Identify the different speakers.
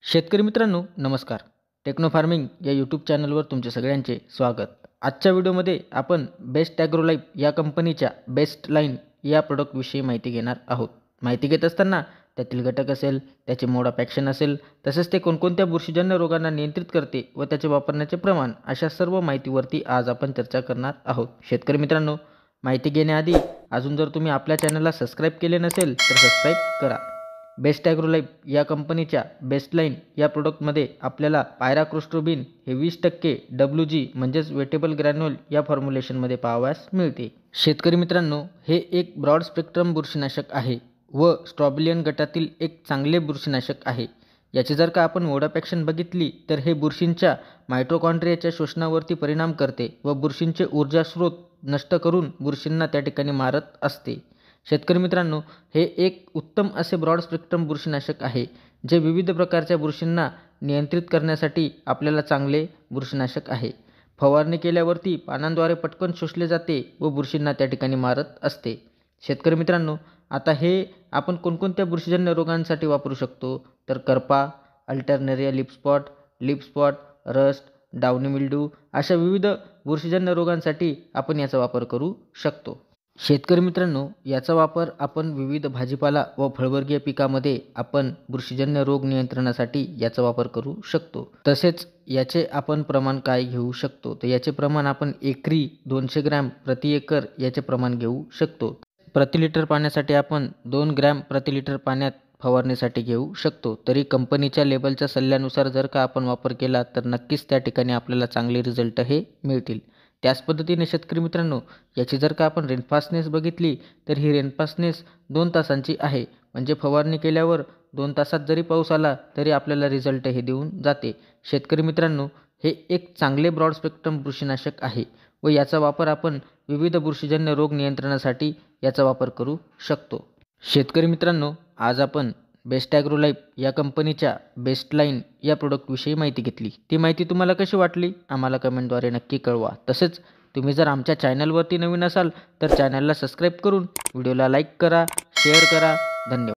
Speaker 1: शेतकरी मित्रांनो नमस्कार. टेक्नो फार्मिंग या यूट्यूब चॅनलवर तुमचे सगळ्यांचे स्वागत. आजच्या व्हिडिओमध्ये आपण बेस्ट ॲग्रोलाइफ या कंपनीच्या बेस्ट लाईन या प्रोडक्टविषयी माहिती घेणार आहोत. माहिती घेत असताना त्यातील घटक असेल, त्याचे मोड ऑफ ॲक्शन असेल, तसेच ते कोणकोणत्या बुरशीजन्य रोगांना नियंत्रित करते व त्याचे वापरण्याचे प्रमाण, अशा सर्व माहितीवरती आज आपण चर्चा करणार आहोत. शेतकरी मित्रांनो, माहिती घेण्याआधी अजून जर तुम्ही आपल्या चॅनलला सबस्क्राईब केले नसेल तर सबस्क्राईब करा. बेस्ट ॲग्रोलाइफ या कंपनीच्या बेस्ट लाईन या प्रोडक्टमध्ये आपल्याला पायराक्रोस्ट्रोबिन हे 20% WG म्हणजेच वेटेबल ग्रॅन्युल या फॉर्म्युलेशनमध्ये पाहावयास मिळते. शेतकरी मित्रांनो, हे एक ब्रॉड स्पेक्ट्रम बुरशीनाशक आहे व स्ट्रॉबिलियन गटातील एक चांगले बुरशीनाशक आहे. याची जर का आपण मोड ऑफ ॲक्शन बघितली तर हे बुरशींच्या मायटोकॉन्ड्रियाच्या शोषणावरती परिणाम करते व बुरशींचे ऊर्जा स्रोत नष्ट करून बुरशींना त्या ठिकाणी मारत असते. शेतकरी मित्रांनो, हे एक उत्तम असे ब्रॉड स्पेक्ट्रम बुरशीनाशक आहे जे विविध प्रकारच्या बुरशींना नियंत्रित करण्यासाठी आपल्याला चांगले बुरशीनाशक आहे. फवारणी केल्यावरती पानांद्वारे पटकन शोषले जाते व बुरशींना त्या ठिकाणी मारत असते. शेतकरी मित्रांनो, आता हे आपण कोणकोणत्या बुरशीजन्य रोगांसाठी वापरू शकतो तर करपा, alternaria leaf spot, rust, downy mildew अशा विविध बुरशीजन्य रोगांसाठी आपण याचा वापर करू शकतो. शेतकरी मित्रांनो, याचा वापर आपण विविध भाजीपाला व फळवर्गीय पिकामध्ये आपण बुरशीजन्य रोग नियंत्रणासाठी याचा वापर करू शकतो. तसेच याचे आपण प्रमाण काय घेऊ शकतो तर याचे प्रमाण आपण एकरी 200 ग्रॅम प्रति एकर याचे प्रमाण घेऊ शकतो. प्रति लिटर पाण्यासाठी आपण 2 ग्रॅम प्रति लिटर पाण्यात फवारणीसाठी घेऊ शकतो. तरी कंपनीच्या लेबलच्या सल्ल्यानुसार जर का आपण वापर केला तर नक्कीच त्या ठिकाणी आपल्याला चांगले रिझल्ट हे मिळतील. त्याच पद्धतीने शेतकरी मित्रांनो, याची जर का आपण रेनफास्टनेस बघितली तर ही रेनफास्टनेस 2 तासांची आहे. म्हणजे फवारणी केल्यावर 2 तासात जरी पाऊस आला तरी आपल्याला रिझल्ट हे देऊन जाते. शेतकरी मित्रांनो, हे एक चांगले ब्रॉड स्पेक्ट्रम बुरशीनाशक आहे व याचा वापर आपण विविध बुरशीजन्य रोग नियंत्रणासाठी याचा वापर करू शकतो. शेतकरी मित्रांनो, आज आपण बेस्ट ॲग्रोलाइफ या कंपनीच्या बेस्ट लाईन या प्रोडक्टविषयी माहिती घेतली. ती माहिती तुम्हाला कशी वाटली आम्हाला कमेंटद्वारे नक्की कळवा. तसेच तुम्ही जर आमच्या चॅनलवरती नवीन असाल तर चॅनलला सबस्क्राईब करून व्हिडिओला लाईक करा, शेअर करा. धन्यवाद.